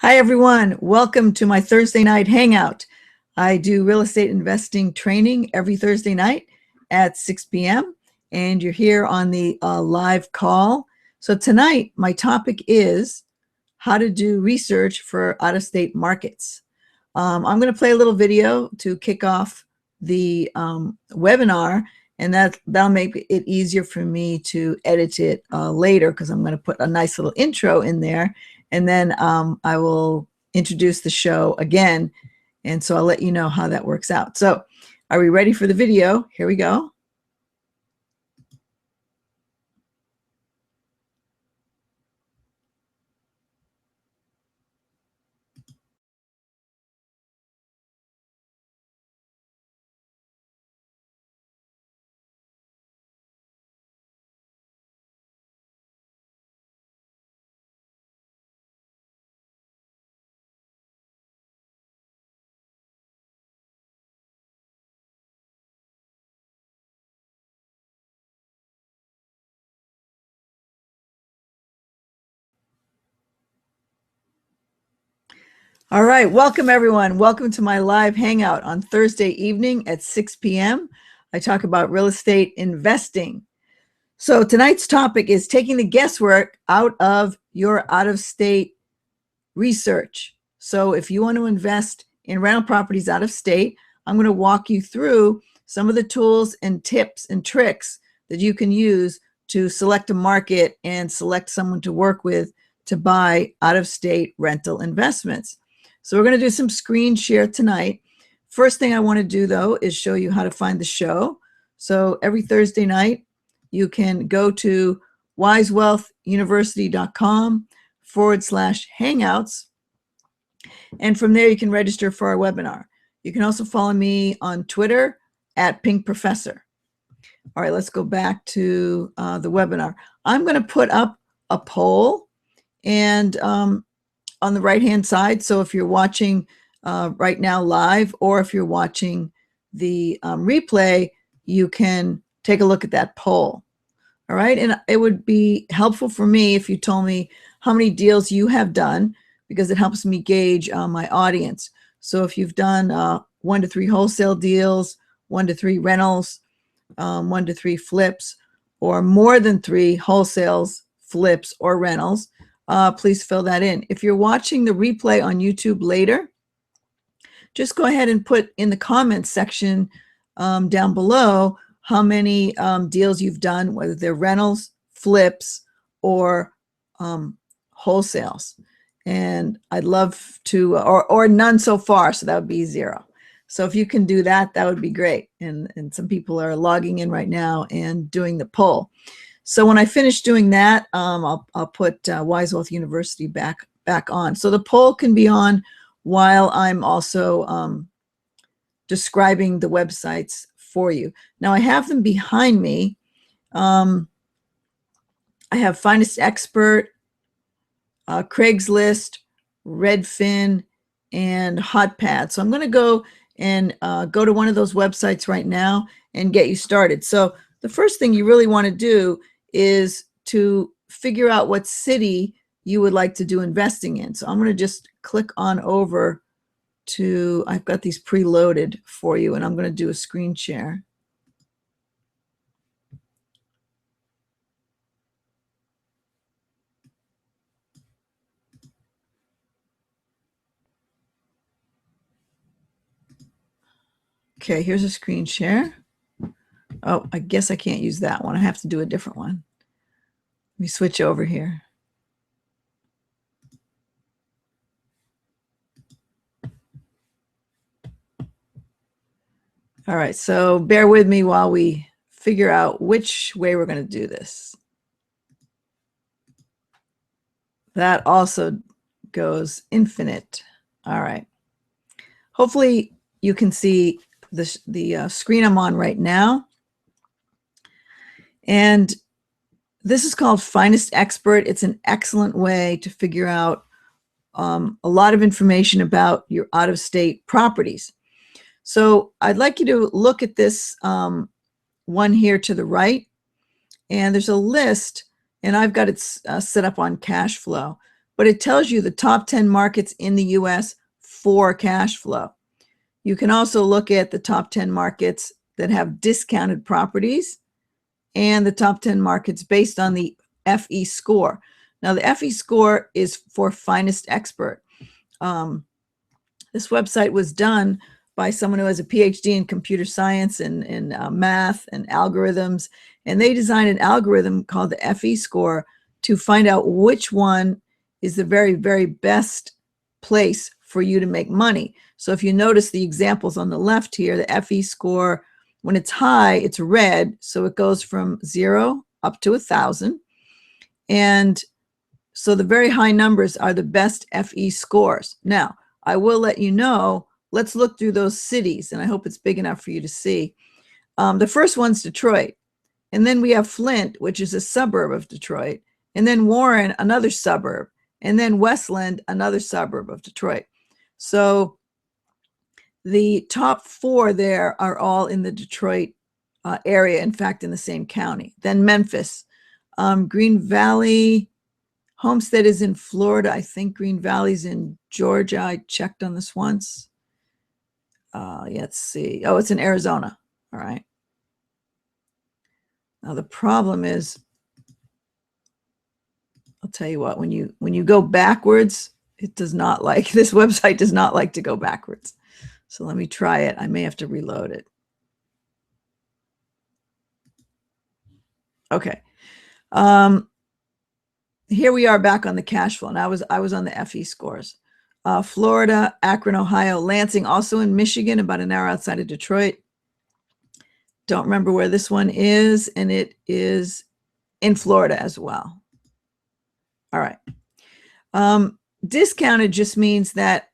Hi, everyone. Welcome to my Thursday night hangout. I do real estate investing training every Thursday night at 6 p.m. and you're here on the live call. So tonight, my topic is how to do research for out-of-state markets. I'm going to play a little video to kick off the webinar, and that'll make it easier for me to edit it later, because I'm going to put a nice little intro in there, and then I will introduce the show again, and so I'll let you know how that works out. So are we ready for the video? Here we go. All right, welcome everyone. Welcome to my live hangout on Thursday evening at 6 p.m. I talk about real estate investing. So tonight's topic is taking the guesswork out of your out-of-state research. So if you want to invest in rental properties out of state, I'm going to walk you through some of the tools and tips and tricks that you can use to select a market and select someone to work with to buy out-of-state rental investments. So we're going to do some screen share tonight. First thing I want to do, though, is show you how to find the show. So every Thursday night, you can go to wisewealthuniversity.com/hangouts. And from there, you can register for our webinar. You can also follow me on Twitter at PinkProfessor. All right, let's go back to the webinar. I'm going to put up a poll, and on the right-hand side. So if you're watching right now live, or if you're watching the replay, you can take a look at that poll. All right. And it would be helpful for me if you told me how many deals you have done, because it helps me gauge my audience. So if you've done 1 to 3 wholesale deals, 1 to 3 rentals, 1 to 3 flips, or more than 3 wholesales, flips, or rentals, please fill that in. If you're watching the replay on YouTube later, just go ahead and put in the comments section down below how many deals you've done, whether they're rentals, flips, or wholesales. And I'd love to, or none so far, so that would be 0. So if you can do that, that would be great. And some people are logging in right now and doing the poll. So when I finish doing that, I'll put Wise Wealth University back on. So the poll can be on while I'm also describing the websites for you. Now I have them behind me. I have Finest Expert, Craigslist, Redfin, and Hotpad. So I'm going to go and go to one of those websites right now and get you started. So the first thing you really want to do is to figure out what city you would like to do investing in. So I'm going to just click on over to, I've got these preloaded for you, and I'm going to do a screen share. Okay, here's a screen share. Oh, I guess I can't use that one. I have to do a different one. Let me switch over here. All right, so bear with me while we figure out which way we're going to do this. That also goes infinite. All right. Hopefully you can see the screen I'm on right now. And this is called Finest Expert. It's an excellent way to figure out a lot of information about your out-of-state properties. So I'd like you to look at this one here to the right, and there's a list, and I've got it set up on cash flow. but it tells you the top 10 markets in the US for cash flow. You can also look at the top 10 markets that have discounted properties and the top 10 markets based on the FE score. Now, the FE score is for finest expert. This website was done by someone who has a PhD in computer science and math and algorithms, and they designed an algorithm called the FE score to find out which one is the very, very best place for you to make money. So if you notice the examples on the left here, the FE score, when it's high, it's red, so it goes from 0 up to 1,000. And so the very high numbers are the best FE scores. Now, I will let you know, let's look through those cities, and I hope it's big enough for you to see. The first one's Detroit, and then we have Flint, which is a suburb of Detroit, and then Warren, another suburb, and then Westland, another suburb of Detroit. So the top 4 there are all in the Detroit area, in fact, in the same county. Then Memphis, Green Valley, Homestead is in Florida. I think Green Valley's in Georgia. I checked on this once. Let's see. Oh, it's in Arizona. All right. Now the problem is, I'll tell you what, when you go backwards, it does not like, this website does not like to go backwards. So let me try it. I may have to reload it. Okay. Here we are back on the cash flow. And I was on the FE scores. Florida, Akron, Ohio, Lansing, also in Michigan, about an hour outside of Detroit. Don't remember where this one is, and it is in Florida as well. All right. Discounted just means that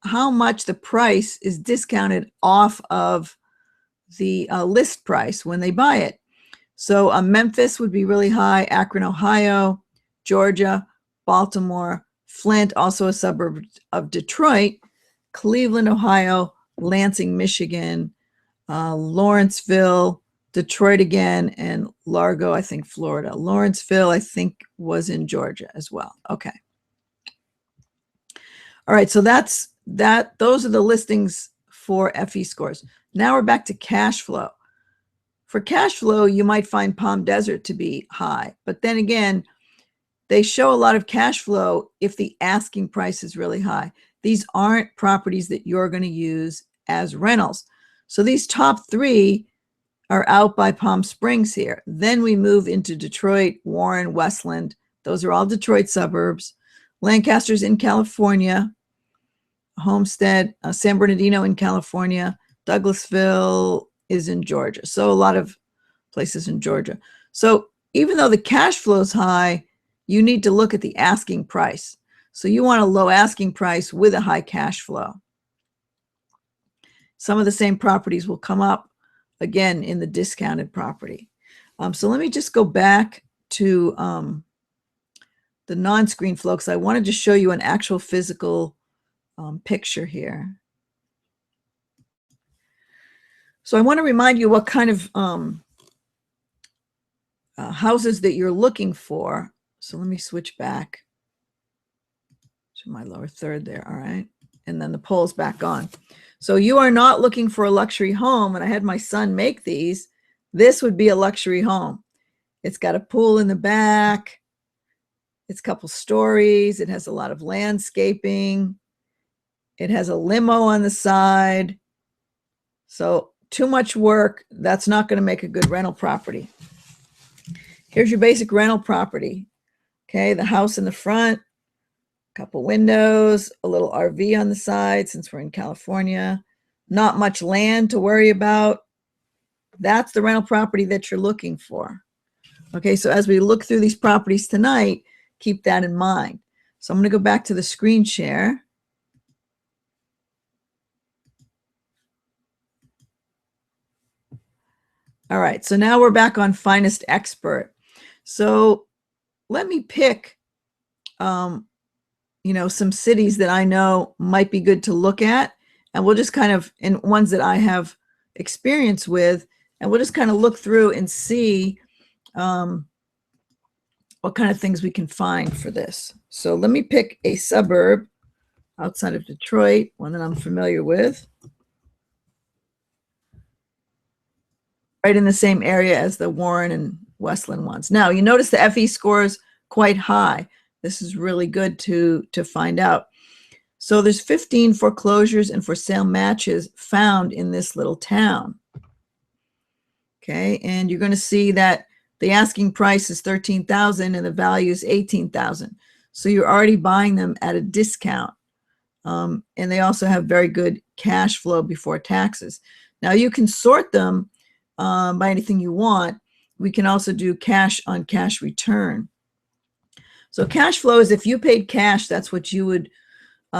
how much the price is discounted off of the list price when they buy it. So Memphis would be really high, Akron, Ohio, Georgia, Baltimore, Flint, also a suburb of Detroit, Cleveland, Ohio, Lansing, Michigan, Lawrenceville, Detroit again, and Largo, I think, Florida. Lawrenceville, I think, was in Georgia as well. Okay. All right, so those are the listings for FE scores. Now we're back to cash flow. For cash flow, you might find Palm Desert to be high, but then again, they show a lot of cash flow if the asking price is really high. These aren't properties that you're going to use as rentals. So these top 3 are out by Palm Springs here. Then we move into Detroit, Warren, Westland. Those are all Detroit suburbs. Lancaster's in California. Homestead, San Bernardino in California. Douglasville is in Georgia. So a lot of places in Georgia. So even though the cash flow is high, you need to look at the asking price. So you want a low asking price with a high cash flow. Some of the same properties will come up again in the discounted property. So let me just go back to the non-screen flow, because I wanted to show you an actual physical picture here. So I want to remind you what kind of houses that you're looking for. So let me switch back to my lower third there. All right. And then the poll's back on. So you are not looking for a luxury home. And I had my son make these. This would be a luxury home. It's got a pool in the back. It's a couple stories. It has a lot of landscaping. It has a limo on the side. So too much work. That's not going to make a good rental property. Here's your basic rental property. Okay, the house in the front, a couple windows, a little RV on the side since we're in California. Not much land to worry about. That's the rental property that you're looking for. Okay, so as we look through these properties tonight, keep that in mind. So I'm going to go back to the screen share. All right, so now we're back on Finest Expert. So let me pick, some cities that I know might be good to look at, and we'll just kind of, and ones that I have experience with, and we'll just kind of look through and see what kind of things we can find for this. So let me pick a suburb outside of Detroit, one that I'm familiar with, right in the same area as the Warren and Westland ones. Now, you notice the FE score is quite high. This is really good to find out. So there's 15 foreclosures and for sale matches found in this little town. Okay, and you're going to see that the asking price is $13,000 and the value is $18,000. So you're already buying them at a discount. And they also have very good cash flow before taxes. Now you can sort them by anything you want. We can also do cash on cash return. So cash flow is if you paid cash, that's what you would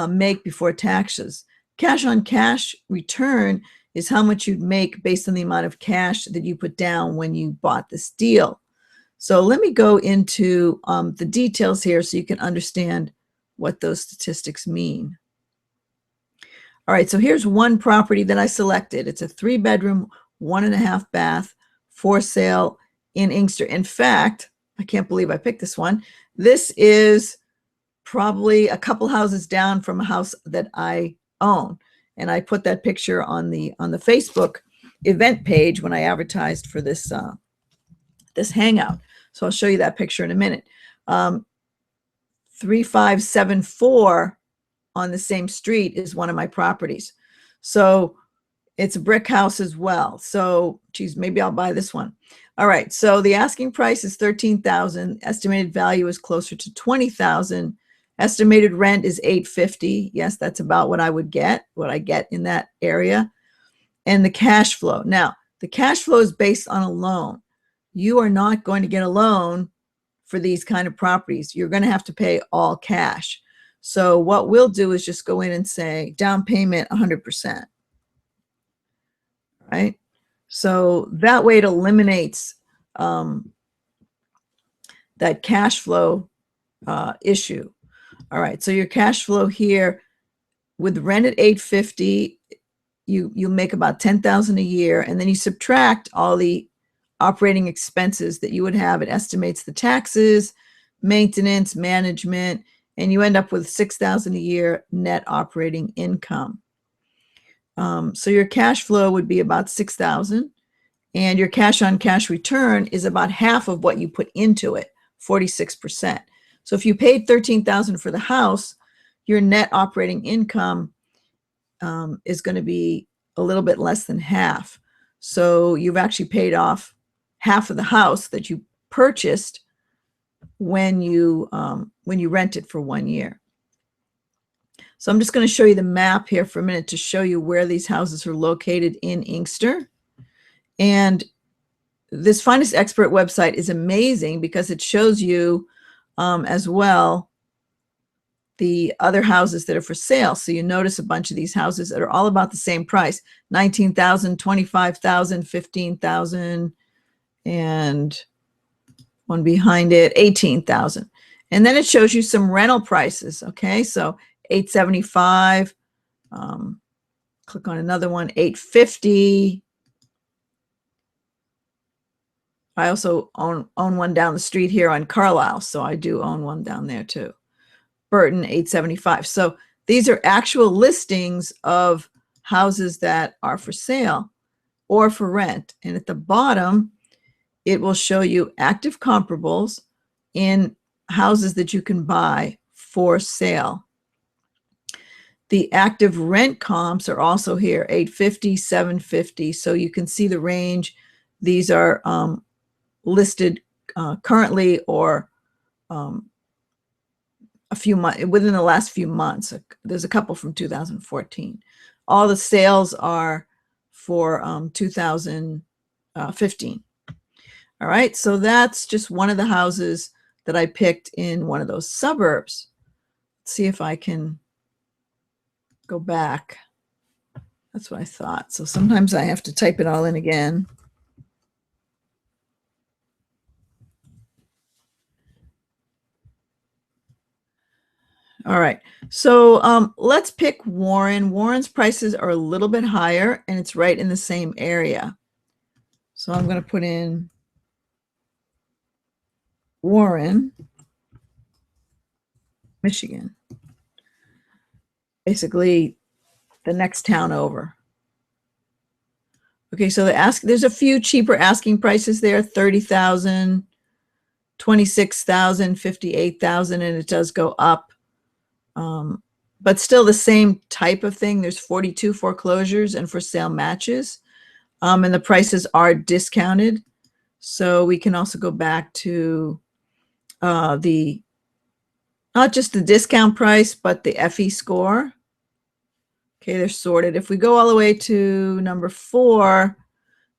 make before taxes. Cash on cash return is how much you'd make based on the amount of cash that you put down when you bought this deal. So let me go into the details here so you can understand what those statistics mean. All right, so here's one property that I selected. It's a 3-bedroom, 1.5 bath for sale in Inkster. In fact, I can't believe I picked this one. This is probably a couple houses down from a house that I own. And I put that picture on the Facebook event page when I advertised for this this hangout. So I'll show you that picture in a minute. 3574 on the same street is one of my properties. So it's a brick house as well. So, geez, maybe I'll buy this one. All right. So the asking price is $13,000. Estimated value is closer to $20,000. Estimated rent is $850. Yes, that's about what I would get, what I get in that area. And the cash flow. Now, the cash flow is based on a loan. You are not going to get a loan for these kind of properties. You're going to have to pay all cash. So what we'll do is just go in and say down payment 100%. Right? So that way it eliminates that cash flow issue. All right, so your cash flow here with rent at $850, you make about $10,000 a year, and then you subtract all the operating expenses that you would have. It estimates the taxes, maintenance, management, and you end up with $6,000 a year net operating income. So your cash flow would be about $6,000, and your cash on cash return is about half of what you put into it, 46%. So if you paid $13,000 for the house, your net operating income is going to be a little bit less than half. So you've actually paid off half of the house that you purchased when you rent it for 1 year. So I'm just going to show you the map here for a minute to show you where these houses are located in Inkster. And this Finest Expert website is amazing because it shows you as well the other houses that are for sale. So you notice a bunch of these houses that are all about the same price, $19,000, $25,000, $15,000, and one behind it, $18,000. And then it shows you some rental prices. Okay, so $875. Click on another one, $850. I also own one down the street here on Carlisle, so I do own one down there too. Burton, $875. So these are actual listings of houses that are for sale or for rent. And at the bottom, it will show you active comparables in houses that you can buy for sale. The active rent comps are also here, $850, $750. So you can see the range. These are listed currently or a few months within the last few months. There's a couple from 2014. All the sales are for 2015. All right, so that's just one of the houses that I picked in one of those suburbs. Let's see if I can go back. That's what I thought. So sometimes I have to type it all in again. All right, so let's pick Warren. Warren's prices are a little bit higher, and it's right in the same area. So I'm going to put in Warren, Michigan. Basically the next town over. Okay, so there's a few cheaper asking prices there, 30,000, 26,000, 58,000, and it does go up. But still the same type of thing. There's 42 foreclosures and for sale matches. And the prices are discounted. So we can also go back to not just the discount price, but the FE score. Okay, they're sorted. If we go all the way to number 4,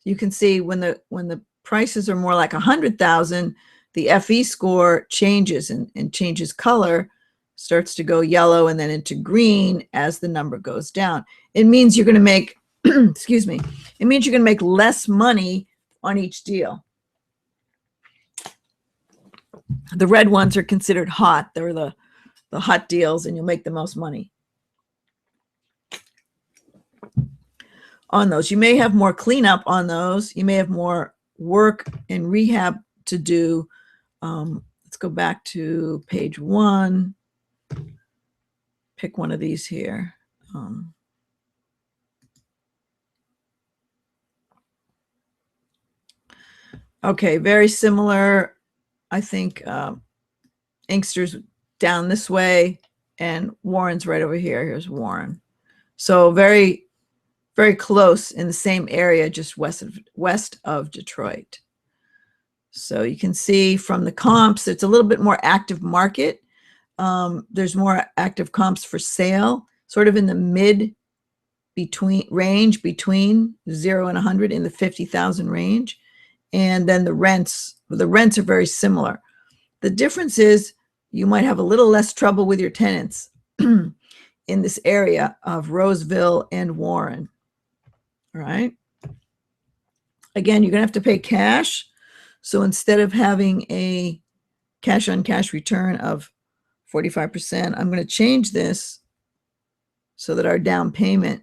you can see when the prices are more like 100,000, the FE score changes and changes color, starts to go yellow and then into green as the number goes down. It means you're going to make, excuse me, it means you're going to make less money on each deal. The red ones are considered hot. They're the hot deals, and you'll make the most money on those. You may have more cleanup on those. You may have more work and rehab to do. Let's go back to page 1. Pick one of these here. Okay, very similar. I think Inkster's down this way, and Warren's right over here. Here's Warren. So very, very close in the same area, just west of Detroit. So you can see from the comps, it's a little bit more active market. There's more active comps for sale, sort of in the range between 0 and 100, in the 50,000 range. And then the rents are very similar. The difference is you might have a little less trouble with your tenants in this area of Roseville and Warren. All right. Again, you're going to have to pay cash. So instead of having a cash on cash return of 45%, I'm going to change this so that our down payment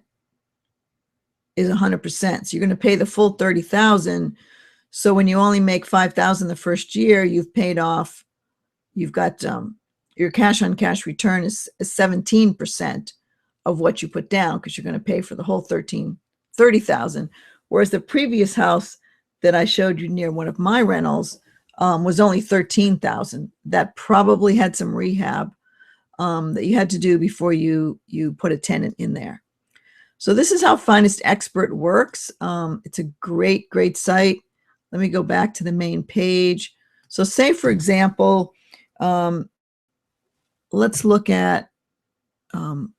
is 100%. So you're going to pay the full 30,000. So when you only make 5,000 the first year, you've paid off, you've got your cash on cash return is 17% of what you put down, because you're going to pay for the whole 30,000. Whereas the previous house that I showed you near one of my rentals was only 13,000. That probably had some rehab that you had to do before you put a tenant in there. So this is how Finest Expert works. It's a great, great site. Let me go back to the main page. So say, for example, let's look at one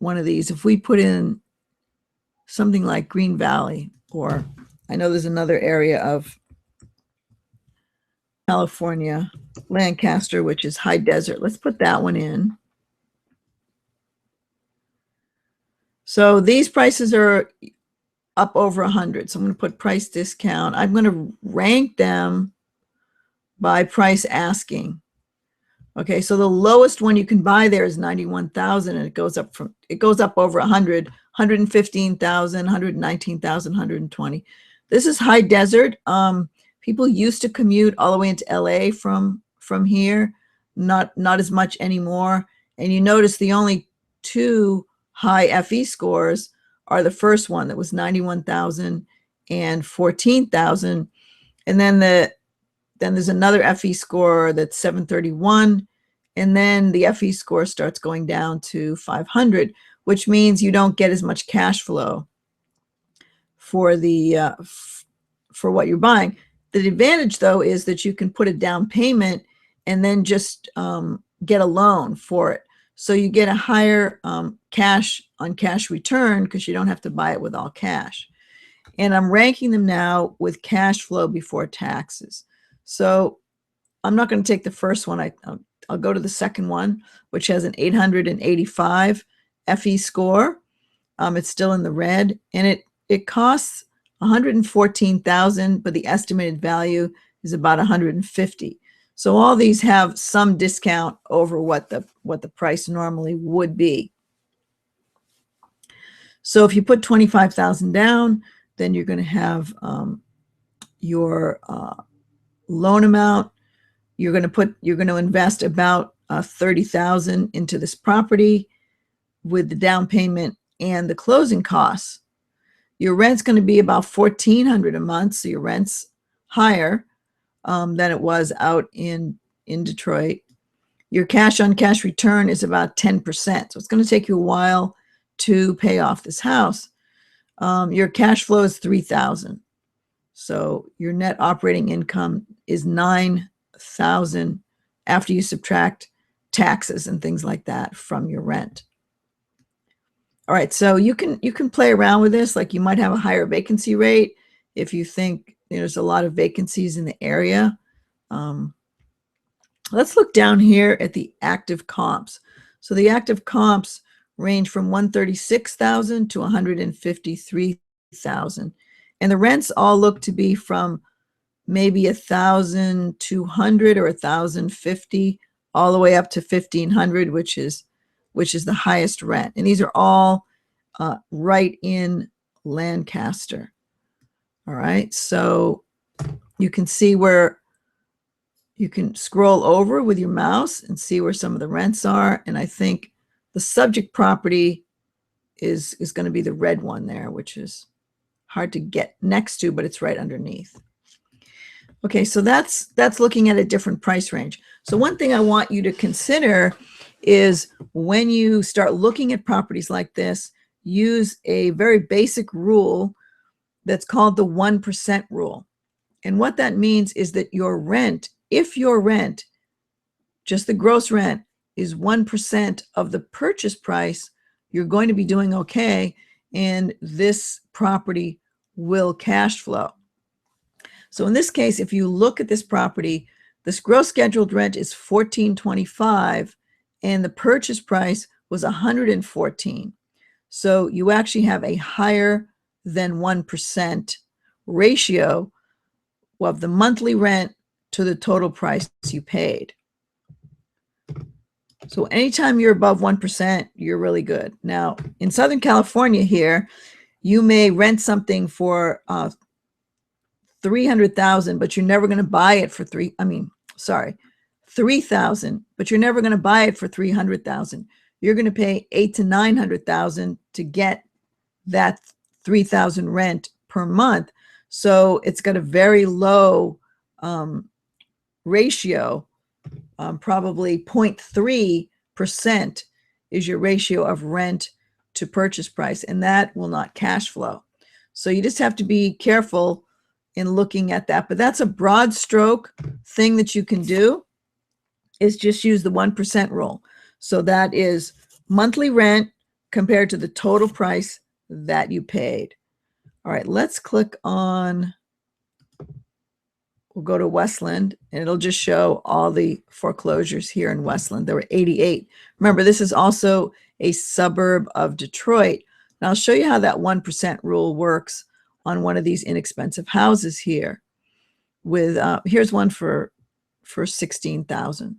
of these. If we put in something like Green Valley, or I know there's another area of California, Lancaster, which is high desert. Let's put that one in. So these prices are up over 100. So I'm going to put price discount. I'm going to rank them by price asking. Okay, so the lowest one you can buy there is 91,000, and it goes up over 100, 115,000, 119,000, 120. This is high desert. People used to commute all the way into LA from here, not as much anymore. And you notice the only 2 high FE scores are the first one that was 91,000 and 14,000. And then there's another FE score that's 731. And then the FE score starts going down to 500, which means you don't get as much cash flow for for what you're buying. The advantage, though, is that you can put a down payment and then just get a loan for it. So you get a higher cash on cash return because you don't have to buy it with all cash. And I'm ranking them now with cash flow before taxes. So I'm not going to take the first one. I'll go to the second one, which has an 885 FE score. It's still in the red, and it costs 114,000, but the estimated value is about 150. So all these have some discount over what the price normally would be. So if you put 25,000 down, then you're going to have your loan amount. You're going to invest about $30,000 into this property with the down payment and the closing costs. Your rent's going to be about $1,400 a month, so your rent's higher than it was out in Detroit. Your cash on cash return is about 10%, so it's going to take you a while to pay off this house. Your cash flow is $3,000, so your net operating income is $9,000 after you subtract taxes and things like that from your rent. All right, so you can play around with this. Like, you might have a higher vacancy rate if you think there's a lot of vacancies in the area. Let's look down here at the active comps. So the active comps range from $136,000 to $153,000, and the rents all look to be from maybe $1,200 or $1,050 all the way up to $1,500, which is the highest rent. And these are all right in Lancaster. All right, so you can see where you can scroll over with your mouse and see where some of the rents are. And I think the subject property is going to be the red one there, which is hard to get next to, but it's right underneath. Okay, so that's looking at a different price range. So one thing I want you to consider is when you start looking at properties like this, use a very basic rule that's called the 1% rule. And what that means is that your rent, if your rent, just the gross rent, is 1% of the purchase price, you're going to be doing okay, and this property will cash flow. So in this case, if you look at this property, this gross scheduled rent is $1,425, and the purchase price was $114. So you actually have a higher than 1% ratio of the monthly rent to the total price you paid. So anytime you're above 1%, you're really good. Now, in Southern California here, you may rent something for $300,000, but you're never going to buy it for $3,000, but you're never going to buy it for $300,000. You're going to pay $800,000 to $900,000 to get that $3,000 rent per month. So it's got a very low ratio. Probably 0.3% is your ratio of rent to purchase price, and that will not cash flow. So you just have to be careful in looking at that. But that's a broad stroke thing that you can do, is just use the 1% rule. So that is monthly rent compared to the total price that you paid. All right, let's click on, we'll go to Westland, and it'll just show all the foreclosures here in Westland. There were 88. Remember, this is also a suburb of Detroit. And I'll show you how that 1% rule works on one of these inexpensive houses here. With here's one for $16,000.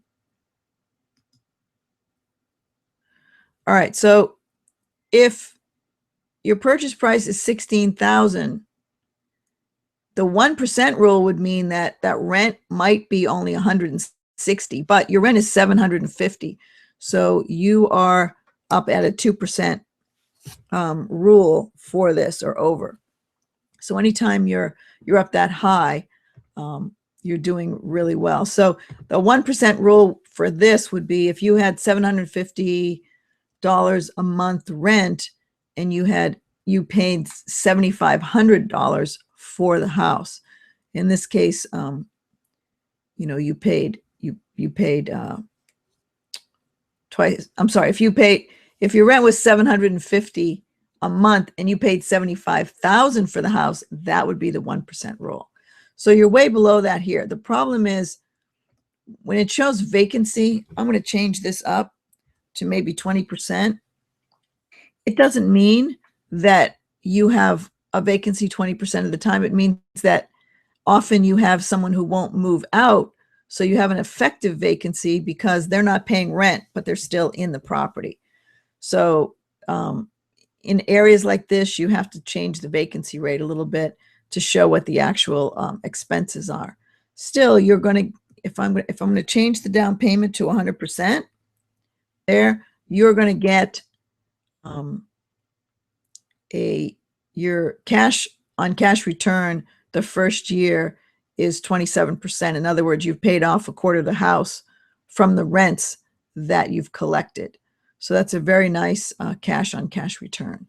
All right, so if your purchase price is $16,000, the 1% rule would mean that that rent might be only $160, but your rent is $750. So you are up at a 2% rule for this, or over. So anytime you're up that high, you're doing really well. So the 1% rule for this would be if you had $750 a month rent and you paid $7,500 for the house. In this case, you paid twice. I'm sorry, if your rent was $750 a month and you paid $75,000 for the house, that would be the 1% rule. So you're way below that here. The problem is when it shows vacancy, I'm going to change this up to maybe 20%. It doesn't mean that you have a vacancy 20% of the time. It means that often you have someone who won't move out, so you have an effective vacancy because they're not paying rent, but they're still in the property. So in areas like this, you have to change the vacancy rate a little bit to show what the actual expenses are. still you're going to, if I'm going to change the down payment to 100%, there you're going to get your cash on cash return the first year is 27%. In other words, you've paid off a quarter of the house from the rents that you've collected. So that's a very nice cash on cash return.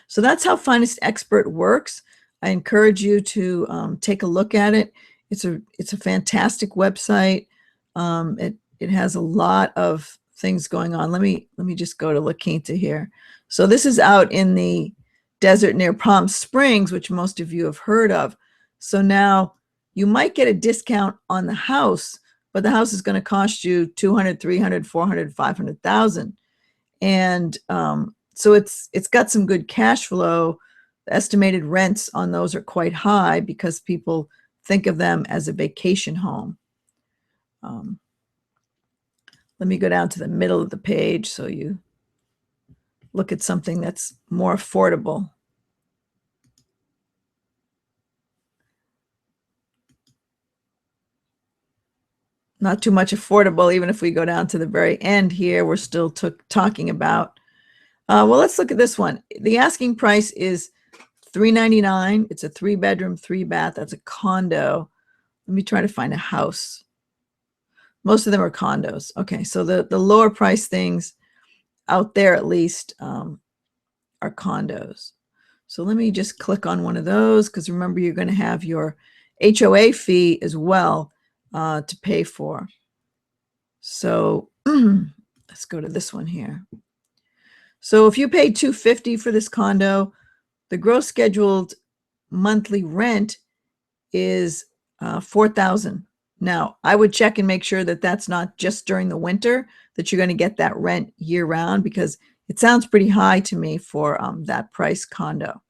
So that's how Finest Expert works. I encourage you to take a look at it. It's a fantastic website. It has a lot of things going on. Let me just go to La Quinta here. So this is out in the desert near Palm Springs, which most of you have heard of. So now you might get a discount on the house, but the house is going to cost you 200, 300, 400, 500,000. And so it's got some good cash flow. The estimated rents on those are quite high because people think of them as a vacation home. Let me go down to the middle of the page so you look at something that's more affordable. Not too much affordable, even if we go down to the very end here, we're still talking about. Well, let's look at this one. The asking price is $399. It's a 3-bedroom, 3-bath. That's a condo. Let me try to find a house. Most of them are condos. Okay, so the lower price things out there at least are condos. So let me just click on one of those, because remember, you're going to have your HOA fee as well to pay for. So let's go to this one here. So if you paid $250 for this condo, the gross scheduled monthly rent is $4,000. Now, I would check and make sure that that's not just during the winter, that you're going to get that rent year round, because it sounds pretty high to me for that price condo.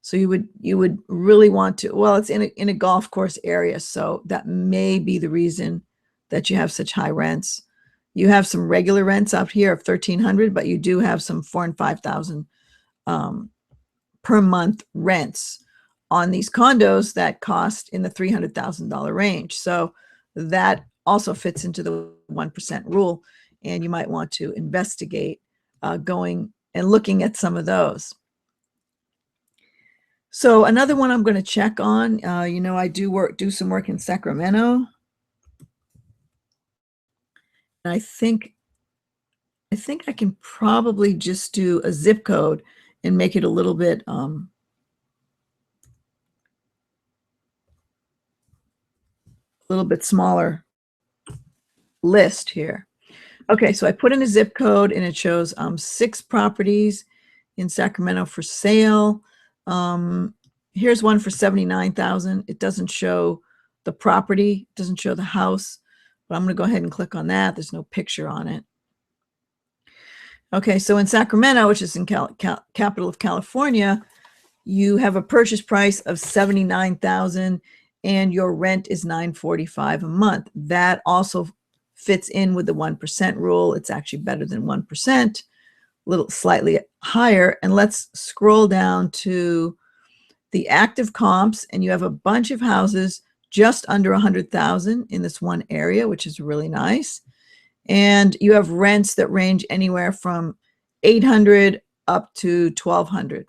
So you would really want to, well, it's in a golf course area, so that may be the reason that you have such high rents. You have some regular rents out here of $1,300, but you do have some $4,000 and $5,000 per month rents on these condos that cost in the $300,000 range. So that also fits into the 1% rule, and you might want to investigate going and looking at some of those. So another one I'm going to check on, you know, I do some work in Sacramento. And I think I can probably just do a zip code and make it a little bit smaller list here. Okay, so I put in a zip code and it shows 6 properties in Sacramento for sale. Here's one for $79,000. It doesn't show the property, it doesn't show the house, but I'm going to go ahead and click on that. There's no picture on it. Okay, so in Sacramento, which is in capital of California, you have a purchase price of $79,000 and your rent is $945 a month. That also fits in with the 1% rule. It's actually better than 1%, a little slightly higher. And let's scroll down to the active comps, and you have a bunch of houses just under 100,000 in this one area, which is really nice. And you have rents that range anywhere from $800 up to $1,200.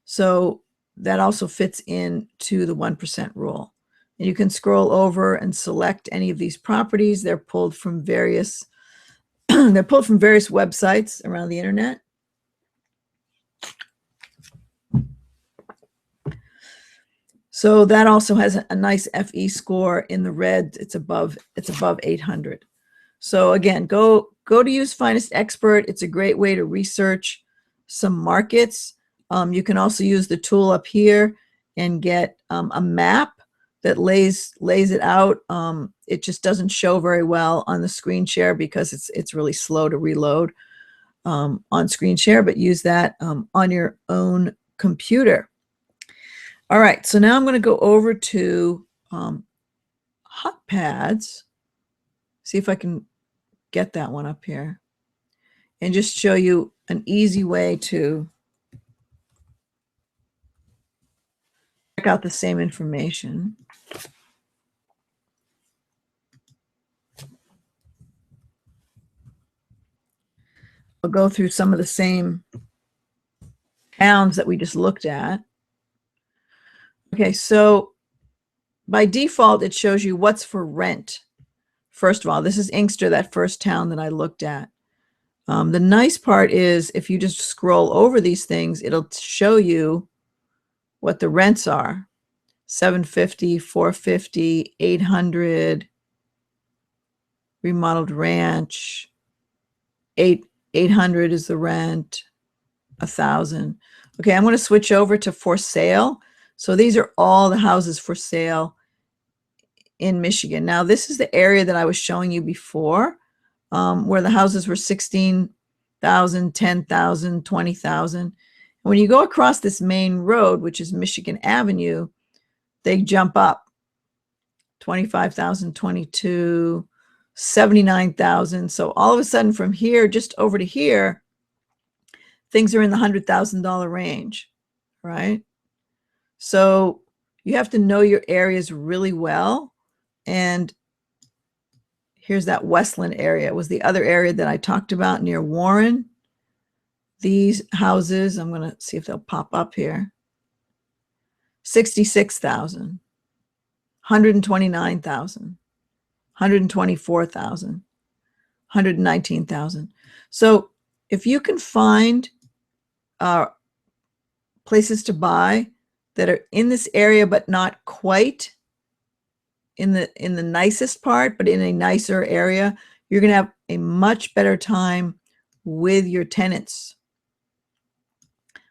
So that also fits into the 1% rule. And you can scroll over and select any of these properties. They're pulled from various websites around the internet. So that also has a nice FE score in the red. It's above 800. So again, go to use Finest Expert. It's a great way to research some markets. You can also use the tool up here and get a map that lays it out. It just doesn't show very well on the screen share because it's really slow to reload on screen share, but use that on your own computer. All right, so now I'm going to go over to hot pads, see if I can get that one up here, and just show you an easy way to check check out the same information. I'll go through some of the same towns that we just looked at. Okay, so by default, it shows you what's for rent. First of all, this is Inkster, that first town that I looked at. The nice part is if you just scroll over these things, it'll show you what the rents are. 750, 450, 800, remodeled ranch, 800 is the rent, 1,000. Okay, I'm going to switch over to for sale. So these are all the houses for sale in Michigan. Now, this is the area that I was showing you before, where the houses were 16,000, 10,000, 20,000. When you go across this main road, which is Michigan Avenue, they jump up 25,000, 22, 79,000. So all of a sudden from here, just over to here, things are in the $100,000 range, right? So you have to know your areas really well. And here's that Westland area. It was the other area that I talked about near Warren. These houses, I'm going to see if they'll pop up here. 66,000, 129,000, 124,000, 119,000. So if you can find places to buy that are in this area but not quite in the nicest part, but in a nicer area, you're going to have a much better time with your tenants.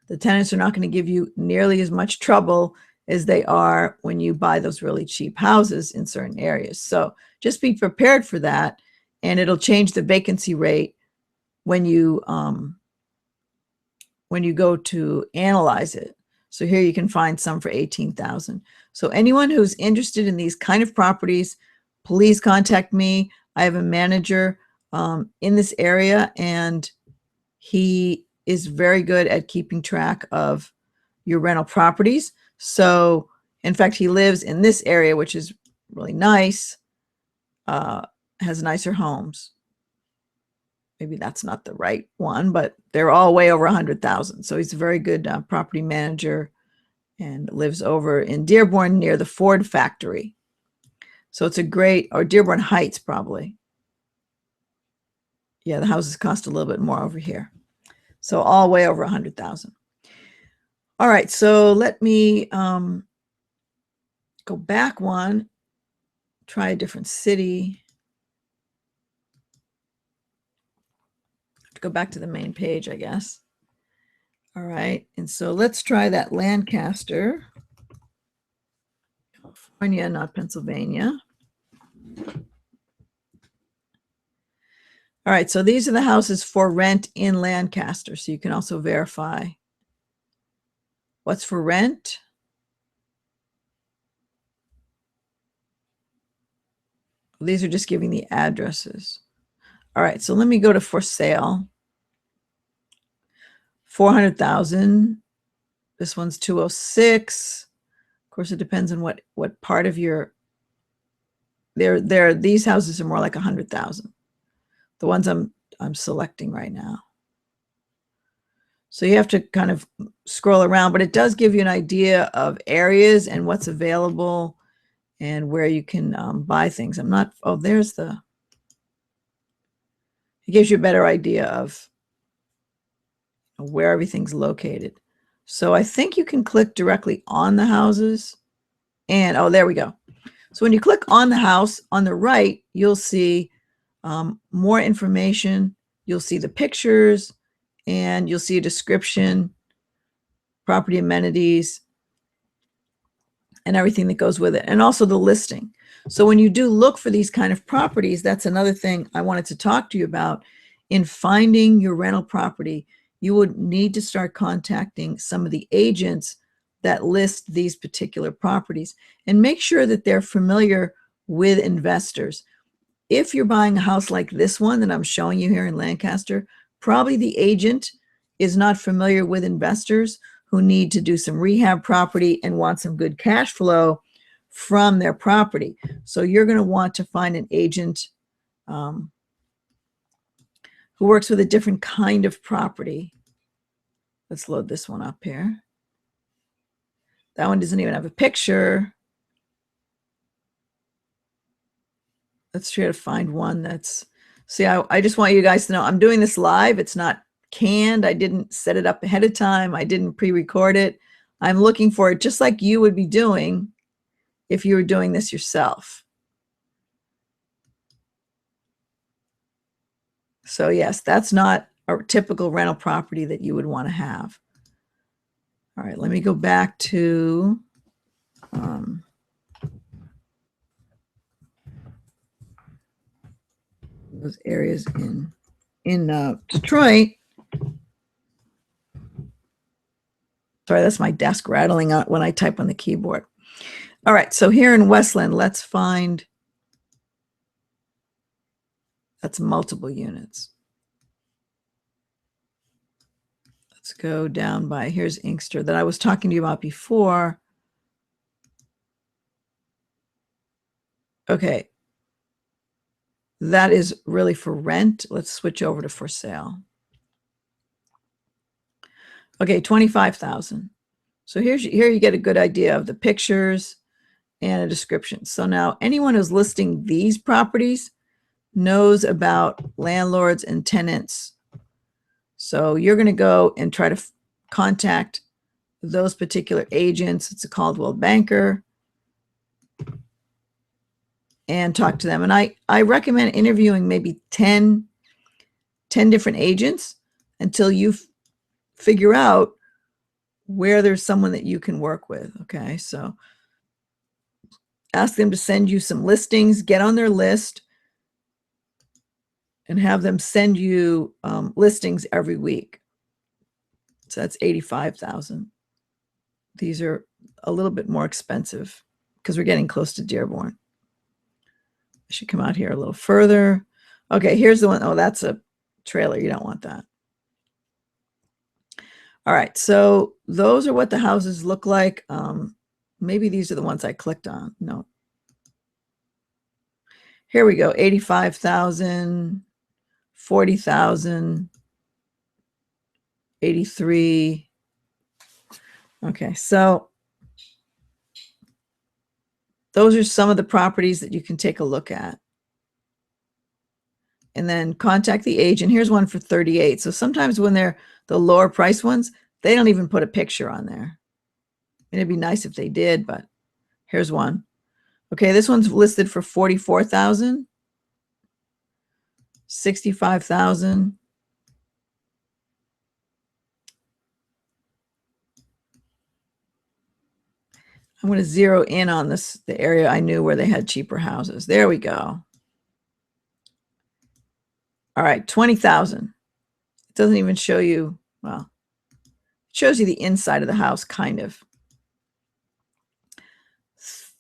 The tenants are not going to give you nearly as much trouble as they are when you buy those really cheap houses in certain areas. So just be prepared for that, and it'll change the vacancy rate when you go to analyze it. So here you can find some for 18,000. So anyone who's interested in these kind of properties, please contact me. I have a manager in this area, and he is very good at keeping track of your rental properties. So in fact, he lives in this area, which is really nice, has nicer homes. Maybe that's not the right one, but they're all way over 100,000. So he's a very good property manager and lives over in Dearborn near the Ford factory. So it's a great, or Dearborn Heights probably. Yeah, the houses cost a little bit more over here. So all way over 100,000. All right, so let me go back one, try a different city. Go back to the main page, I guess. All right, and so let's try that Lancaster, California, not Pennsylvania. All right, so these are the houses for rent in Lancaster, so you can also verify what's for rent. These are just giving the addresses. All right, so let me go to for sale. 400,000. This one's 206. Of course, it depends on what part of your. These houses are more like 100,000. The ones I'm selecting right now. So you have to kind of scroll around, but it does give you an idea of areas and what's available and where you can buy things. I'm not. Oh, there's the. It gives you a better idea of where everything's located. So I think you can click directly on the houses, and oh, there we go. So when you click on the house on the right, you'll see more information. You'll see the pictures, and you'll see a description, property amenities, and everything that goes with it, and also the listing. So when you do look for these kind of properties, that's another thing I wanted to talk to you about. In finding your rental property, you would need to start contacting some of the agents that list these particular properties and make sure that they're familiar with investors. If you're buying a house like this one that I'm showing you here in Lancaster, probably the agent is not familiar with investors who need to do some rehab property and want some good cash flow from their property. So you're going to want to find an agent who works with a different kind of property. Let's load this one up here. That one doesn't even have a picture. Let's try to find one that's, see, I just want you guys to know I'm doing this live. It's not canned. I didn't set it up ahead of time. I didn't pre-record it. I'm looking for it just like you would be doing if you were doing this yourself. So yes, that's not a typical rental property that you would want to have. All right, let me go back to those areas in Detroit. Sorry, that's my desk rattling out when I type on the keyboard. All right, so here in Westland, let's find, that's multiple units. Let's go down by, here's Inkster that I was talking to you about before. Okay, that is really for rent. Let's switch over to for sale. Okay, 25,000. So here you get a good idea of the pictures and a description. So now anyone who's listing these properties knows about landlords and tenants. So you're going to go and try to contact those particular agents. It's a Caldwell banker, and talk to them. And I recommend interviewing maybe 10 different agents until you figure out where there's someone that you can work with. Okay, so ask them to send you some listings, get on their list, and have them send you listings every week. So that's 85,000. These are a little bit more expensive because we're getting close to Dearborn. I should come out here a little further. Okay, here's the one. Oh, that's a trailer. You don't want that. All right, so those are what the houses look like. Maybe these are the ones I clicked on. No. Here we go, 85,000, 40,000, 83. Okay, so those are some of the properties that you can take a look at. And then contact the agent. Here's one for 38. So sometimes when they're the lower price ones, they don't even put a picture on there. And it'd be nice if they did, but here's one. Okay, this one's listed for 44,000, 65,000. I'm going to zero in on this, the area I knew where they had cheaper houses. There we go. All right, 20,000. It doesn't even show you, well, it shows you the inside of the house, kind of.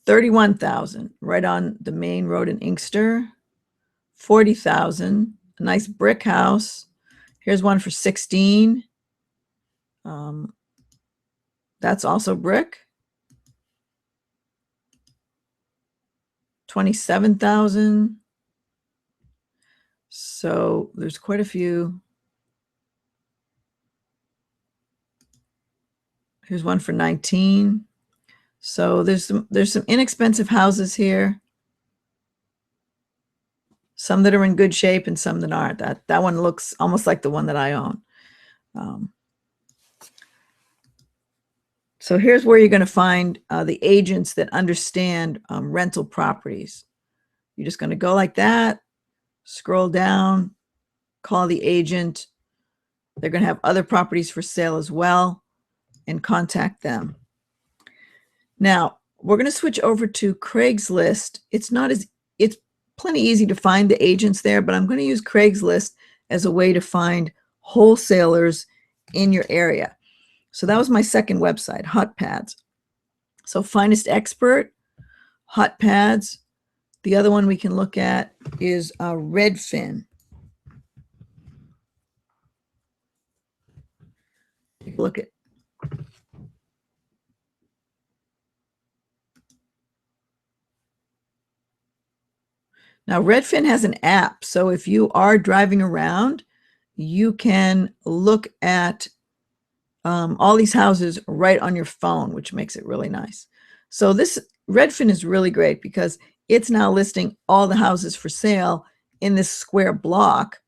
31,000, right on the main road in Inkster. 40,000, a nice brick house. Here's one for 16. That's also brick. 27,000. So there's quite a few. Here's one for 19. So there's some inexpensive houses here. Some that are in good shape and some that aren't. That one looks almost like the one that I own. So here's where you're going to find the agents that understand rental properties. You're just going to go like that, scroll down, call the agent. They're going to have other properties for sale as well, and contact them. Now, we're going to switch over to Craigslist. It's plenty easy to find the agents there, but I'm going to use Craigslist as a way to find wholesalers in your area. So that was my second website, Hot Pads. So Finest Expert, Hot Pads. The other one we can look at is Redfin. Take a look at Now, Redfin has an app, so if you are driving around, you can look at all these houses right on your phone, which makes it really nice. So this Redfin is really great because it's now listing all the houses for sale in this square block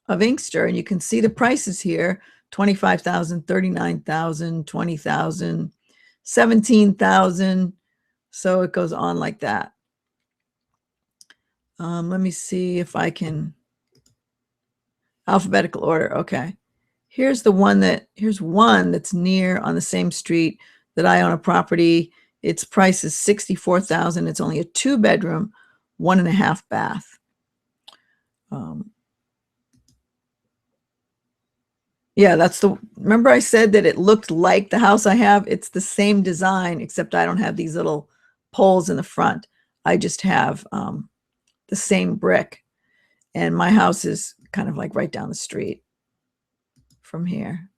of Inkster, and you can see the prices here: 25,000, 39,000, 20,000, 17,000. So it goes on like that. Let me see if I can alphabetical order. Okay. Here's one that's near on the same street that I own a property. Its price is 64,000. It's only a 2-bedroom, 1.5 bath. Yeah, remember I said that it looked like the house I have? It's the same design, except I don't have these little poles in the front. I just have the same brick. And my house is kind of like right down the street from here.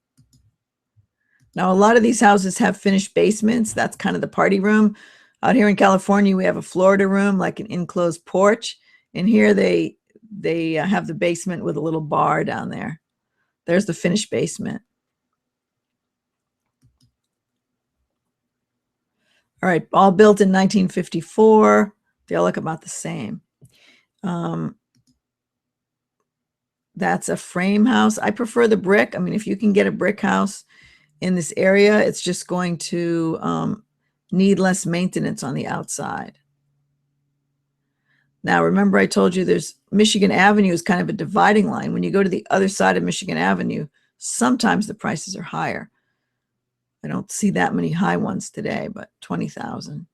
Now, a lot of these houses have finished basements. That's kind of the party room. Out here in California, we have a Florida room, like an enclosed porch. And here they have the basement with a little bar down there. There's the finished basement. All right, all built in 1954. They all look about the same. That's a frame house. I prefer the brick. I mean, if you can get a brick house in this area, it's just going to need less maintenance on the outside. Now, remember I told you there's Michigan Avenue is kind of a dividing line. When you go to the other side of Michigan Avenue, sometimes the prices are higher. I don't see that many high ones today, but 20,000.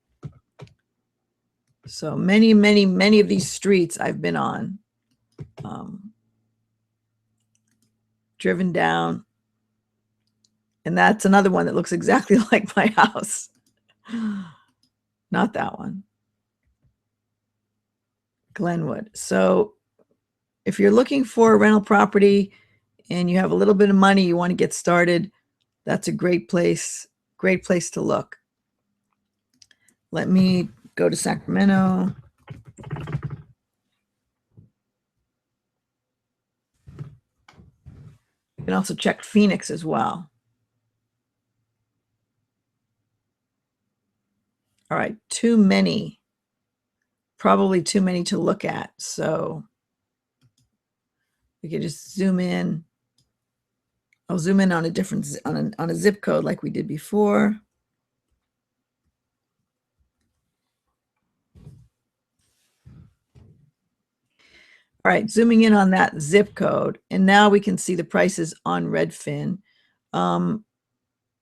So many, many, many of these streets I've been on, driven down. And that's another one that looks exactly like my house. Not that one. Glenwood. So if you're looking for a rental property and you have a little bit of money, you want to get started, that's a great place to look. Let me go to Sacramento. You can also check Phoenix as well. All right, too many. Probably too many to look at. So we could just zoom in. I'll zoom in on a different on a zip code like we did before. All right, zooming in on that zip code, and now we can see the prices on Redfin.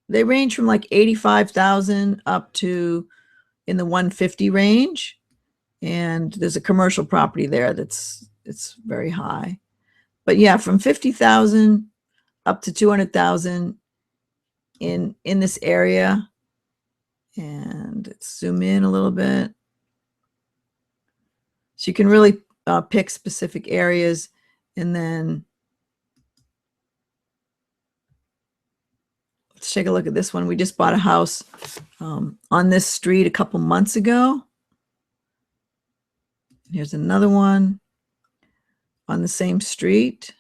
They range from like 85,000 up to in the 150 range, and there's a commercial property there it's very high. But yeah, from 50,000 up to 200,000 in this area. And let's zoom in a little bit. So you can really pick specific areas, and then let's take a look at this one. We just bought a house on this street a couple months ago. Here's another one on the same street.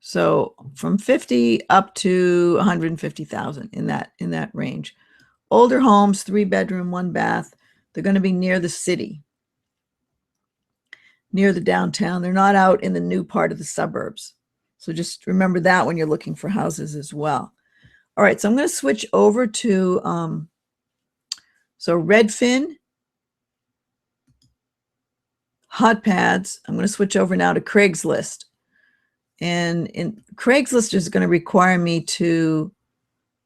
So from 50 up to 150,000 in that range. Older homes, 3-bedroom, 1 bath. They're going to be near the city, near the downtown. They're not out in the new part of the suburbs. So just remember that when you're looking for houses as well. All right, so I'm going to switch over to Redfin, hot pads. I'm going to switch over now to Craigslist. And Craigslist is going to require me to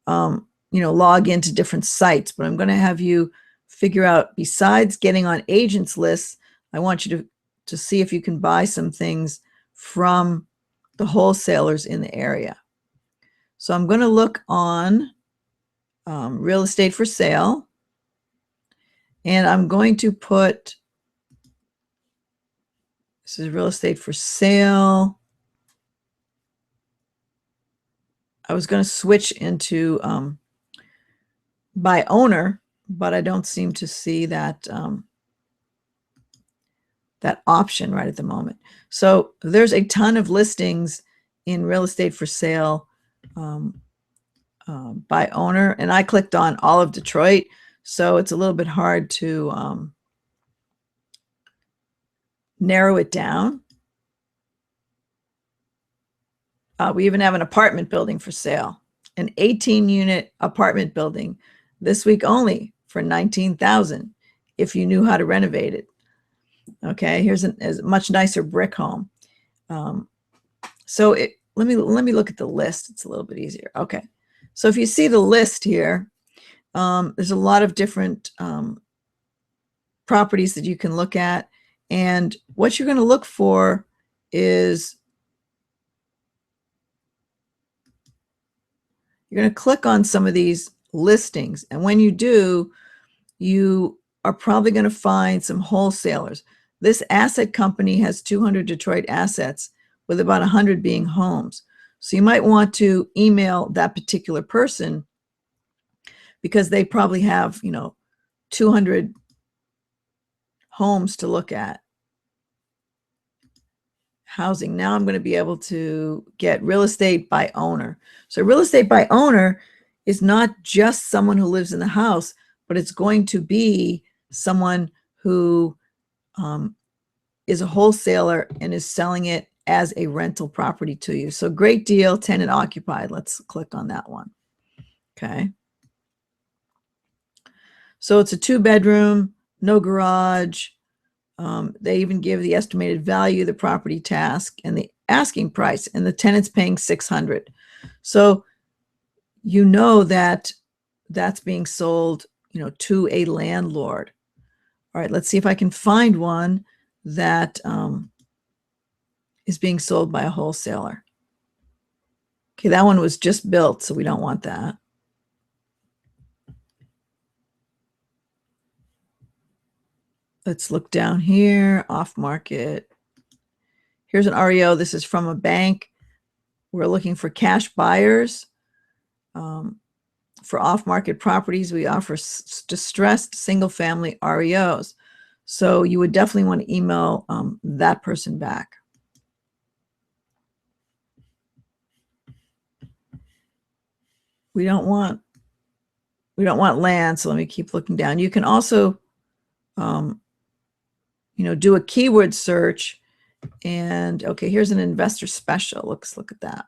log into different sites, but I'm going to have you figure out, besides getting on agents lists, I want you to see if you can buy some things from the wholesalers in the area. So I'm going to look on real estate for sale, and I'm going to put, this is real estate for sale. I was going to switch into by owner, but I don't seem to see that that option right at the moment. So there's a ton of listings in real estate for sale by owner, and I clicked on all of Detroit, so it's a little bit hard to narrow it down. We even have an apartment building for sale, an 18-unit apartment building this week only for $19,000 if you knew how to renovate it. Okay, here's a much nicer brick home. So let me look at the list. It's a little bit easier. Okay, so if you see the list here, there's a lot of different properties that you can look at, and what you're going to look for is you're going to click on some of these listings, and when you do, you are probably going to find some wholesalers. This asset company has 200 Detroit assets, with about 100 being homes. So you might want to email that particular person because they probably have, 200 homes to look at. Housing. Now I'm going to be able to get real estate by owner. So real estate by owner is not just someone who lives in the house, but it's going to be someone who is a wholesaler and is selling it as a rental property to you. So great deal, tenant occupied. Let's click on that one. Okay. So it's a 2-bedroom, no garage. They even give the estimated value, the property task, and the asking price, and the tenant's paying $600. So you know that that's being sold, to a landlord. All right, let's see if I can find one that is being sold by a wholesaler. Okay, that one was just built, so we don't want that. Let's look down here, off market. Here's an REO. This is from a bank. We're looking for cash buyers. For off-market properties, we offer distressed single-family REOs. So you would definitely want to email that person back. We don't want land, so let me keep looking down. You can also, do a keyword search, and okay, here's an investor special. Let's look at that.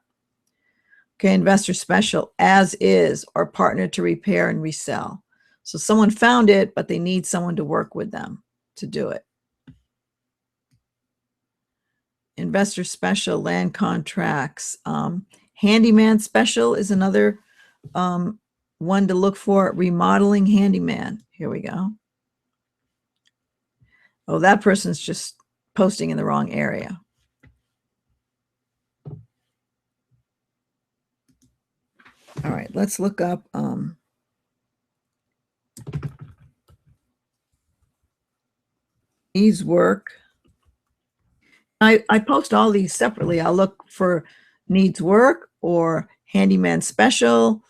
Okay, investor special, as is, or partner to repair and resell. So someone found it, but they need someone to work with them to do it. Investor special, land contracts. Handyman special is another one to look for. Remodeling handyman. Here we go. Oh, that person's just posting in the wrong area. All right, let's look up needs work. I post all these separately. I'll look for needs work or handyman special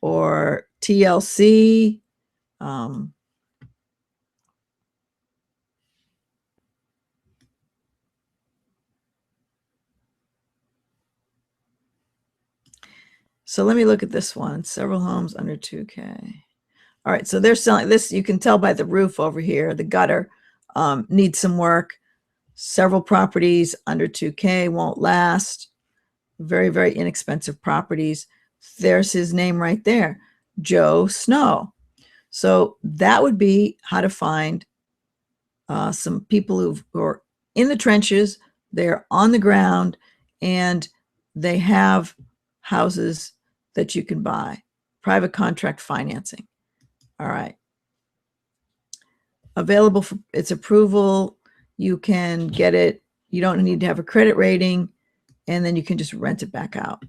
or TLC. So let me look at this one. Several homes under 2K. All right, so they're selling this. You can tell by the roof over here, the gutter needs some work. Several properties under 2K, won't last. Very, very inexpensive properties. There's his name right there, Joe Snow. So that would be how to find some people who are in the trenches, they're on the ground, and they have houses that you can buy. Private contract financing. All right. Available for its approval. You can get it. You don't need to have a credit rating, and then you can just rent it back out.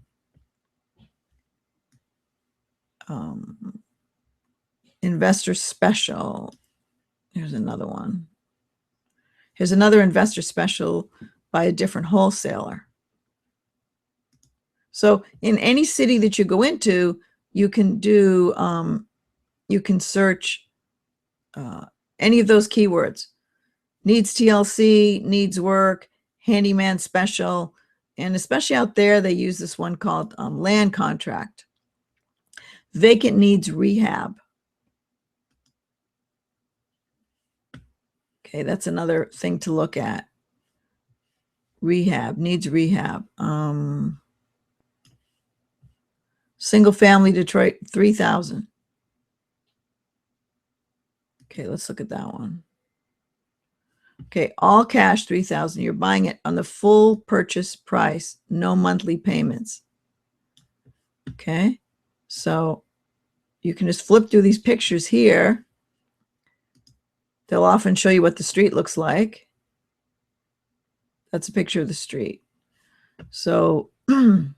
Investor special. Here's another one. Here's another investor special by a different wholesaler. So in any city that you go into, you can do, you can search any of those keywords. Needs TLC, needs work, handyman special, and especially out there, they use this one called land contract. Vacant needs rehab. Okay, that's another thing to look at. Rehab, needs rehab. Single family Detroit, 3,000. Okay, let's look at that one. Okay, all cash, 3,000. You're buying it on the full purchase price, no monthly payments. Okay, so you can just flip through these pictures here. They'll often show you what the street looks like. That's a picture of the street. So find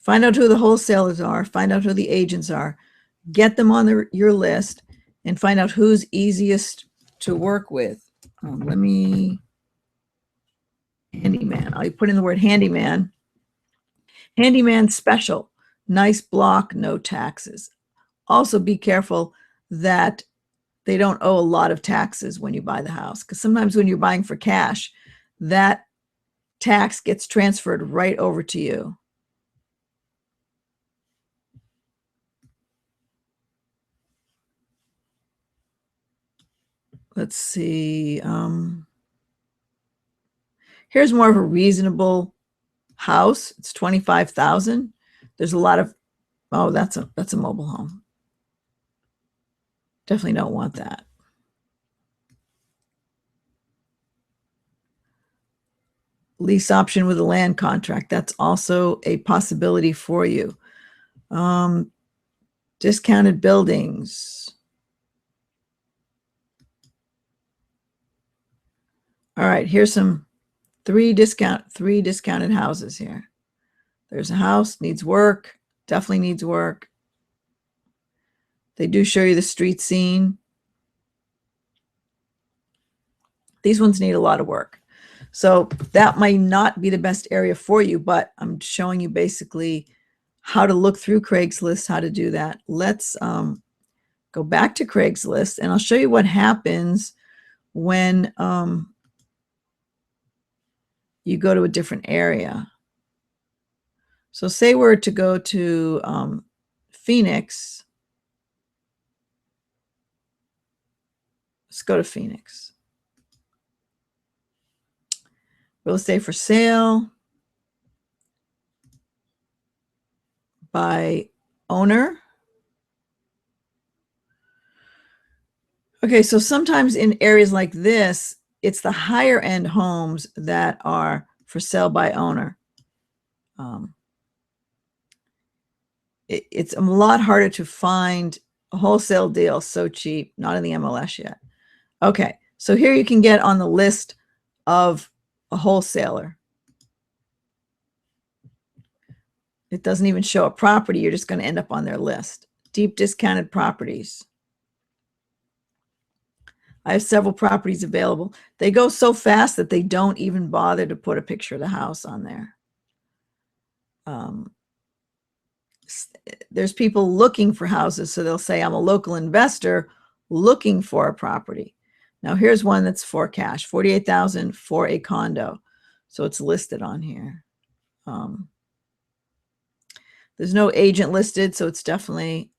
out who the wholesalers are, find out who the agents are, get them on your list, and find out who's easiest to work with. Let me, handyman. I'll put in the word handyman. Handyman special, nice block, no taxes. Also be careful that they don't owe a lot of taxes when you buy the house, because sometimes when you're buying for cash, that tax gets transferred right over to you. Let's see. Here's more of a reasonable house. It's 25,000. There's a lot of, oh, that's a mobile home. Definitely don't want that. Lease option with a land contract. That's also a possibility for you. Discounted buildings. All right, here's some three discounted houses here. There's a house, needs work, definitely needs work. They do show you the street scene. These ones need a lot of work. So that might not be the best area for you, but I'm showing you basically how to look through Craigslist, how to do that. Let's go back to Craigslist, and I'll show you what happens when you go to a different area. So say we're to go to Phoenix. Let's go to Phoenix. Real estate for sale by owner. Okay, so sometimes in areas like this, it's the higher end homes that are for sale by owner. It's a lot harder to find a wholesale deal so cheap, not in the MLS yet. Okay, so here you can get on the list of a wholesaler. It doesn't even show a property. You're just going to end up on their list. Deep discounted properties. I have several properties available. They go so fast that they don't even bother to put a picture of the house on there. There's people looking for houses, so they'll say, I'm a local investor looking for a property. Now here's one that's for cash, 48,000 for a condo. So it's listed on here. There's no agent listed, so it's definitely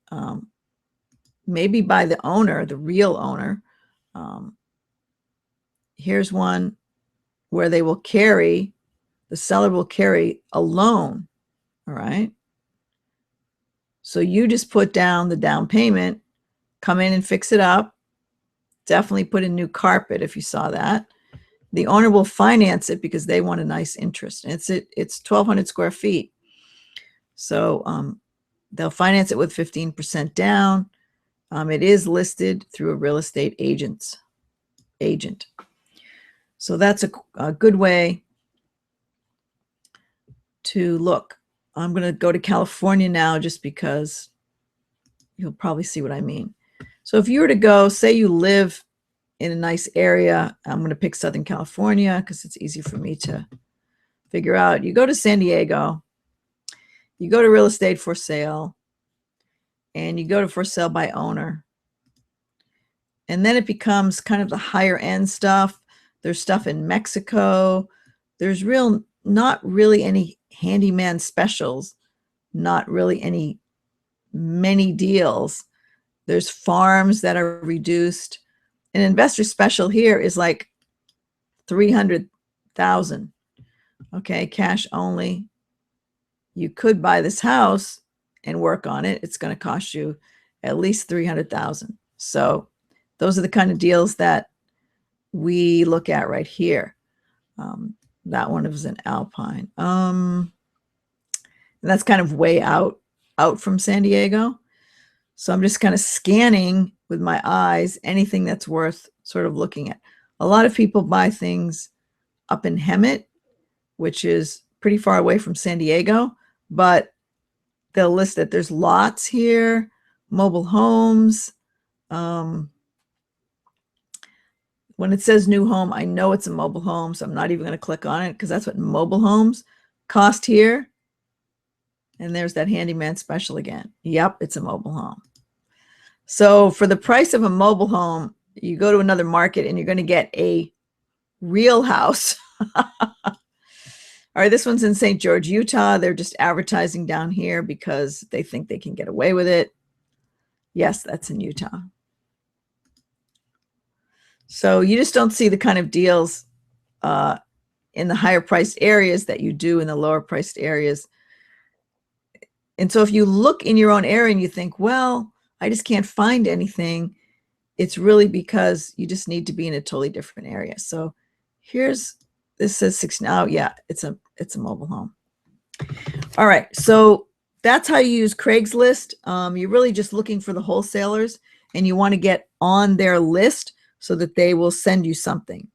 maybe by the owner, the real owner. Here's one where they will carry, the seller will carry a loan. All right. So you just put down the down payment, come in and fix it up. Definitely put in new carpet if you saw that. The owner will finance it because they want a nice interest. And it's 1,200 square feet. So they'll finance it with 15% down. It is listed through a real estate agent. So that's a good way to look. I'm going to go to California now just because you'll probably see what I mean. So if you were to go, say you live in a nice area, I'm going to pick Southern California because it's easy for me to figure out. You go to San Diego, you go to real estate for sale, and you go to for sale by owner. And then it becomes kind of the higher end stuff. There's stuff in Mexico. There's not really any handyman specials, not really many deals. There's farms that are reduced. An investor special here is like 300,000. Okay, cash only. You could buy this house and work on it. It's going to cost you at least 300,000. So those are the kind of deals that we look at right here. That one was an Alpine. And that's kind of way out from San Diego. So I'm just kind of scanning with my eyes anything that's worth sort of looking at. A lot of people buy things up in Hemet, which is pretty far away from San Diego, but they'll list that there's lots here, mobile homes. When it says new home, I know it's a mobile home, so I'm not even going to click on it because that's what mobile homes cost here. And there's that handyman special again. Yep, it's a mobile home. So for the price of a mobile home, you go to another market and you're going to get a real house. All right, this one's in St. George, Utah. They're just advertising down here because they think they can get away with it. Yes, that's in Utah. So you just don't see the kind of deals in the higher priced areas that you do in the lower priced areas. And so if you look in your own area and you think, well, I just can't find anything, it's really because you just need to be in a totally different area. So this says 6 now. Yeah, it's a mobile home. All right, so that's how you use Craigslist. You're really just looking for the wholesalers and you want to get on their list so that they will send you something.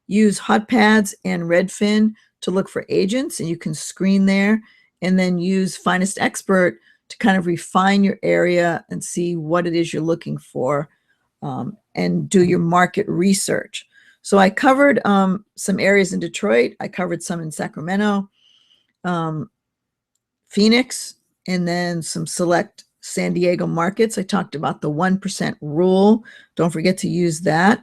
Use HotPads and Redfin to look for agents, and you can screen there, and then use Finest Expert to kind of refine your area and see what it is you're looking for, and do your market research. So I covered some areas in Detroit. I covered some in Sacramento, Phoenix, and then some select San Diego markets. I talked about the 1% rule. Don't forget to use that.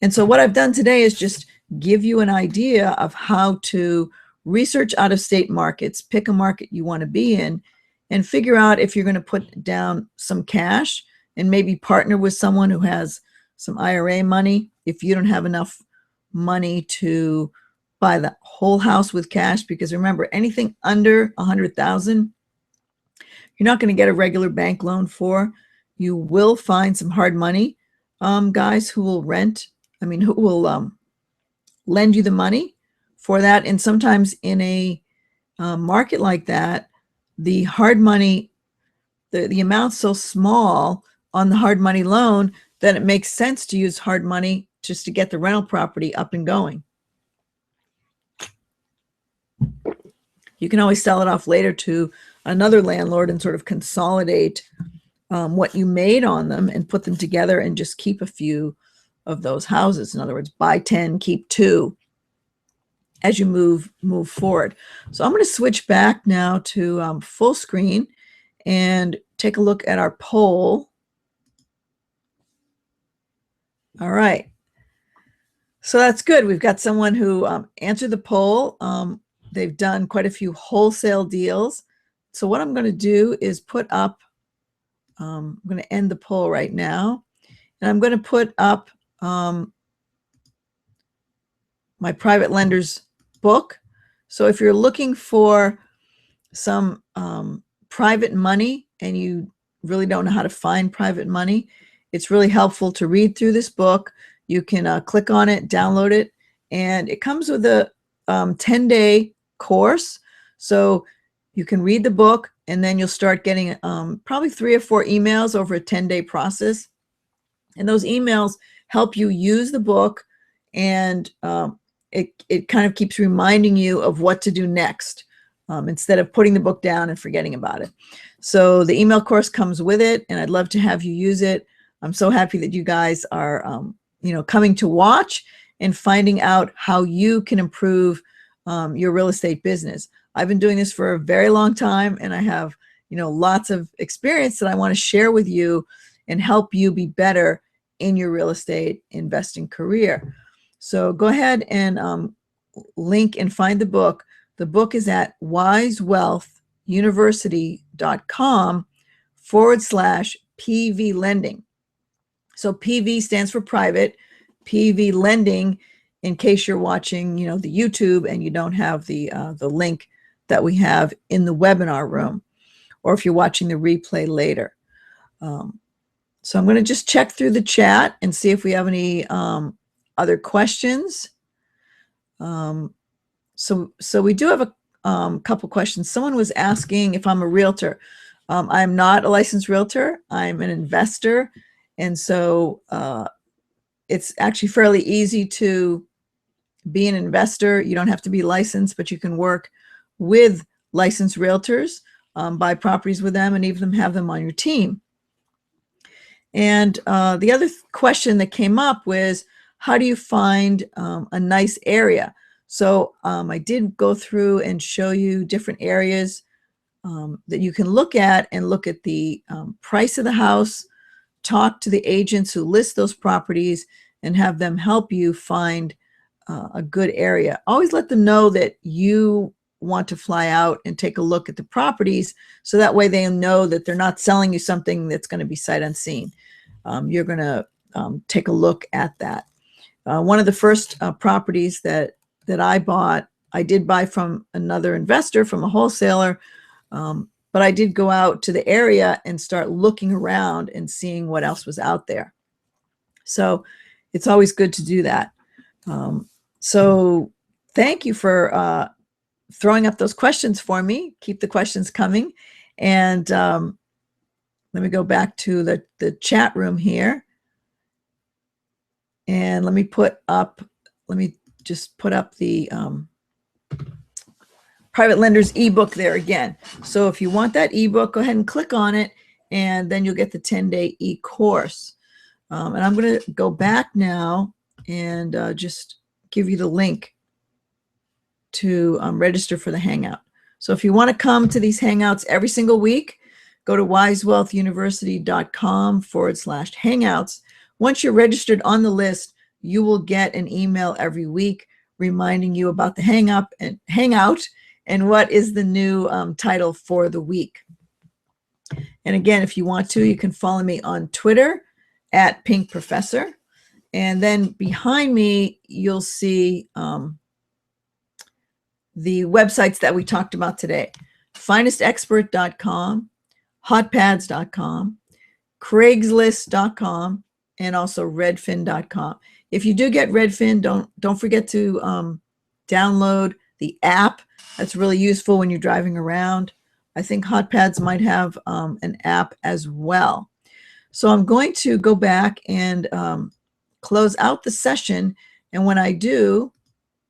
And so what I've done today is just give you an idea of how to research out-of-state markets, pick a market you want to be in, and figure out if you're going to put down some cash and maybe partner with someone who has some IRA money if you don't have enough money to buy the whole house with cash. Because remember, anything under 100,000, you're not going to get a regular bank loan for. You will find some hard money guys who will who will lend you the money for that. And sometimes in a market like that, the hard money, the amount's so small on the hard money loan that it makes sense to use hard money just to get the rental property up and going. You can always sell it off later to another landlord and sort of consolidate what you made on them and put them together and just keep a few of those houses. In other words, buy 10, keep 2 as you move forward. So I'm going to switch back now to full screen and take a look at our poll. All right. So that's good. We've got someone who answered the poll. They've done quite a few wholesale deals. So what I'm going to do is put up, I'm going to end the poll right now, and I'm going to put up my private lenders book. So if you're looking for some private money and you really don't know how to find private money, it's really helpful to read through this book. You can click on it, download it, and it comes with a 10-day course. So you can read the book, and then you'll start getting probably 3 or 4 emails over a 10-day process. And those emails help you use the book, and it kind of keeps reminding you of what to do next instead of putting the book down and forgetting about it. So the email course comes with it, and I'd love to have you use it. I'm so happy that you guys are coming to watch and finding out how you can improve your real estate business. I've been doing this for a very long time, and I have lots of experience that I want to share with you and help you be better in your real estate investing career. So go ahead and link and find the book. The book is at wisewealthuniversity.com/PV lending. So PV stands for private, PV lending, in case you're watching, the YouTube and you don't have the link that we have in the webinar room, or if you're watching the replay later. So I'm going to just check through the chat and see if we have any other questions. So we do have a couple questions. Someone was asking if I'm a realtor. I'm not a licensed realtor. I'm an investor. And so it's actually fairly easy to be an investor. You don't have to be licensed, but you can work with licensed realtors, buy properties with them, and even have them on your team. And the other question that came up was, how do you find a nice area? So I did go through and show you different areas that you can look at, and look at the price of the house, talk to the agents who list those properties, and have them help you find a good area. Always let them know that you want to fly out and take a look at the properties, so that way they know that they're not selling you something that's going to be sight unseen. You're going to take a look at that. One of the first properties that I bought, I did buy from another investor, from a wholesaler, but I did go out to the area and start looking around and seeing what else was out there. So it's always good to do that. So thank you for throwing up those questions for me. Keep the questions coming. And let me go back to the chat room here. And let me just put up the Private Lenders ebook there again. So if you want that ebook, go ahead and click on it, and then you'll get the 10-day e-course. And I'm going to go back now and just give you the link to register for the Hangout. So if you want to come to these Hangouts every single week, go to wisewealthuniversity.com/hangouts. Once you're registered on the list, you will get an email every week reminding you about the Hangout and what is the new title for the week. And again, if you want to, you can follow me on Twitter at Pink Professor. And then behind me, you'll see the websites that we talked about today: finestexpert.com, hotpads.com, craigslist.com, and also redfin.com. If you do get Redfin, don't forget to download the app. That's really useful when you're driving around. I think Hotpads might have an app as well. So I'm going to go back and close out the session. And when I do,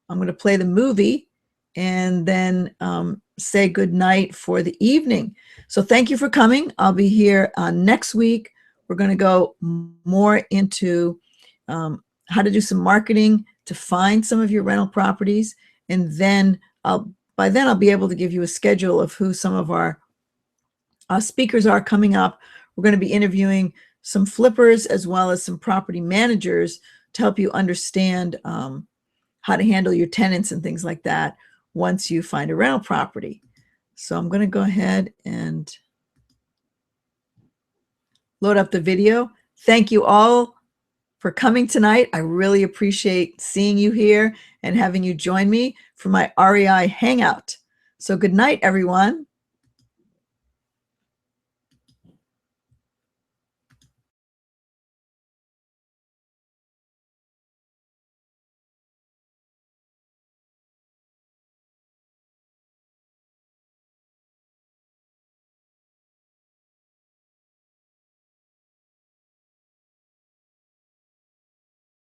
I'm going to play the movie and then say good night for the evening. So thank you for coming. I'll be here next week. We're going to go more into how to do some marketing to find some of your rental properties. And then by then I'll be able to give you a schedule of who some of our speakers are coming up. We're going to be interviewing some flippers as well as some property managers to help you understand how to handle your tenants and things like that once you find a rental property. So I'm going to go ahead and load up the video. Thank you all for coming tonight. I really appreciate seeing you here and having you join me for my REI Hangout. So good night, everyone.